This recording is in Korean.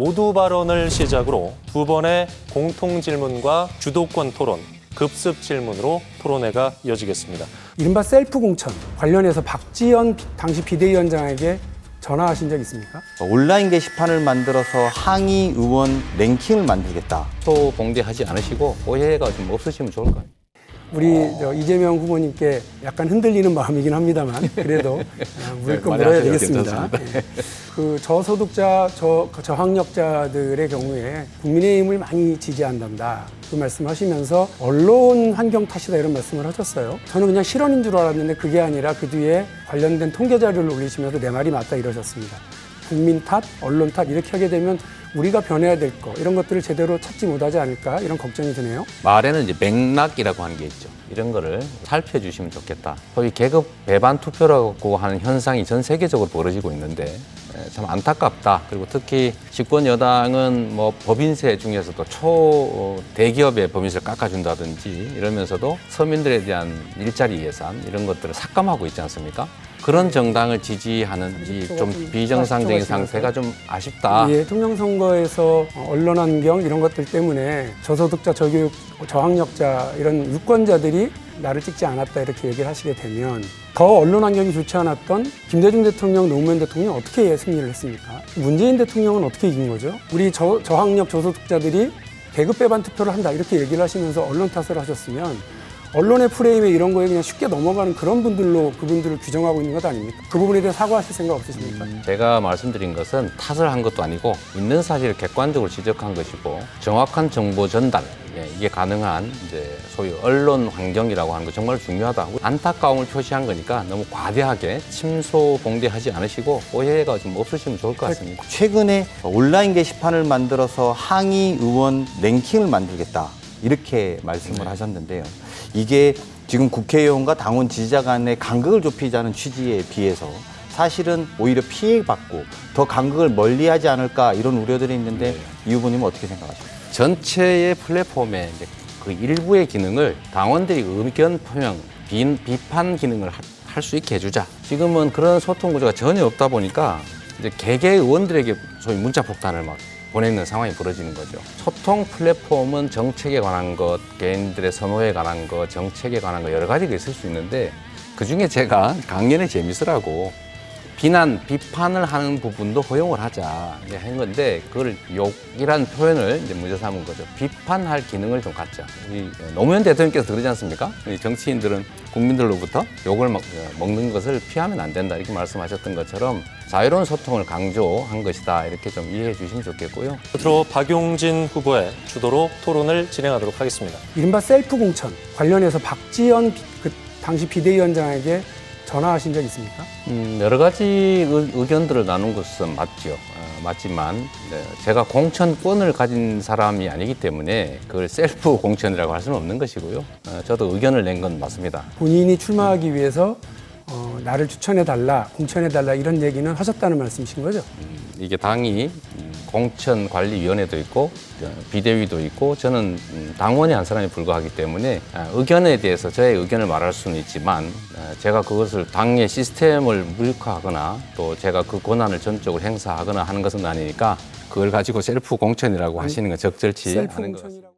모두 발언을 시작으로 두 번의 공통 질문과 주도권 토론, 급습 질문으로 토론회가 이어지겠습니다. 이른바 셀프 공천 관련해서 박지원 당시 비대위원장에게 전화하신 적 있습니까? 온라인 게시판을 만들어서 항의 의원 랭킹을 만들겠다. 소봉대하지 않으시고 오해가 좀 없으시면 좋을 것 같아요. 우리 이재명 후보님께 약간 흔들리는 마음이긴 합니다만 그래도 물을 거 물어야 되겠습니다. 예. 그 저소득자, 저학력자들의 경우에 국민의힘을 많이 지지한단다. 그 말씀하시면서 언론 환경 탓이다 이런 말씀을 하셨어요. 저는 그냥 실언인 줄 알았는데 그게 아니라 그 뒤에 관련된 통계 자료를 올리시면서 내 말이 맞다 이러셨습니다. 국민 탓, 언론 탓 이렇게 하게 되면 우리가 변해야 될 거 이런 것들을 제대로 찾지 못하지 않을까 이런 걱정이 드네요. 말에는 이제 맥락이라고 하는 게 있죠. 이런 거를 살펴주시면 좋겠다. 소위 계급 배반 투표라고 하는 현상이 전 세계적으로 벌어지고 있는데 참 안타깝다. 그리고 특히 집권 여당은 뭐 법인세 중에서도 대기업의 법인세를 깎아준다든지 이러면서도 서민들에 대한 일자리 예산 이런 것들을 삭감하고 있지 않습니까? 그런 정당을 지지하는지 좀 비정상적인 상태가 좀 아쉽다. 예, 대통령 선거에서 언론 환경 이런 것들 때문에 저소득자, 저교육, 저학력자 이런 유권자들이 나를 찍지 않았다 이렇게 얘기를 하시게 되면 더 언론 환경이 좋지 않았던 김대중 대통령, 노무현 대통령이 어떻게 승리를 했습니까? 문재인 대통령은 어떻게 이긴 거죠? 우리 저학력, 저소득자들이 계급 배반 투표를 한다 이렇게 얘기를 하시면서 언론 탓을 하셨으면 언론의 프레임에 이런 거에 그냥 쉽게 넘어가는 그런 분들로 그분들을 규정하고 있는 것 아닙니까? 그 부분에 대해 사과하실 생각 없으십니까? 제가 말씀드린 것은 탓을 한 것도 아니고 있는 사실을 객관적으로 지적한 것이고 정확한 정보 전달 이게 가능한 이제 소위 언론 환경이라고 하는 거 정말 중요하다. 안타까움을 표시한 거니까 너무 과대하게 침소봉대하지 않으시고 오해가 좀 없으시면 좋을 것 같습니다. 최근에 온라인 게시판을 만들어서 항의 의원 랭킹을 만들겠다. 이렇게 말씀을 하셨는데요. 이게 지금 국회의원과 당원 지지자 간의 간극을 좁히자는 취지에 비해서 사실은 오히려 피해받고 더 간극을 멀리하지 않을까 이런 우려들이 있는데 이 후보님은 어떻게 생각하십니까? 전체의 플랫폼의 이제 그 일부의 기능을 당원들이 의견 표명, 비판 기능을 할 수 있게 해주자. 지금은 그런 소통 구조가 전혀 없다 보니까 이제 개개 의원들에게 소위 문자 폭탄을 막 보내는 상황이 벌어지는 거죠. 소통 플랫폼은 정책에 관한 것, 개인들의 선호에 관한 것, 정책에 관한 것 여러 가지가 있을 수 있는데 그중에 제가 강연의 재미있으라고 비판을 하는 부분도 허용을 하자 한 건데 그걸 욕이라는 표현을 이제 문제 삼은 거죠. 비판할 기능을 좀 갖자. 우리 노무현 대통령께서 그러지 않습니까? 우리 정치인들은 국민들로부터 욕을 먹는 것을 피하면 안 된다 이렇게 말씀하셨던 것처럼 자유로운 소통을 강조한 것이다 이렇게 좀 이해해 주시면 좋겠고요. 끝으로 박용진 후보의 주도로 토론을 진행하도록 하겠습니다. 이른바 셀프 공천 관련해서 박지원 그 당시 비대위원장에게 전화하신 적 있습니까? 여러 가지 의견들을 나눈 것은 맞죠. 맞지만 제가 공천권을 가진 사람이 아니기 때문에 그걸 셀프 공천이라고 할 수는 없는 것이고요. 저도 의견을 낸 건 맞습니다. 본인이 출마하기 위해서 나를 추천해달라, 공천해달라 이런 얘기는 하셨다는 말씀이신 거죠? 이게 당이 공천관리위원회도 있고 비대위도 있고 저는 당원의 한 사람에 불과하기 때문에 의견에 대해서 저의 의견을 말할 수는 있지만 제가 그것을 당의 시스템을 무력화하거나 또 제가 그 권한을 전적으로 행사하거나 하는 것은 아니니까 그걸 가지고 셀프 공천이라고 하시는 건 적절치 않은 것 같습니다.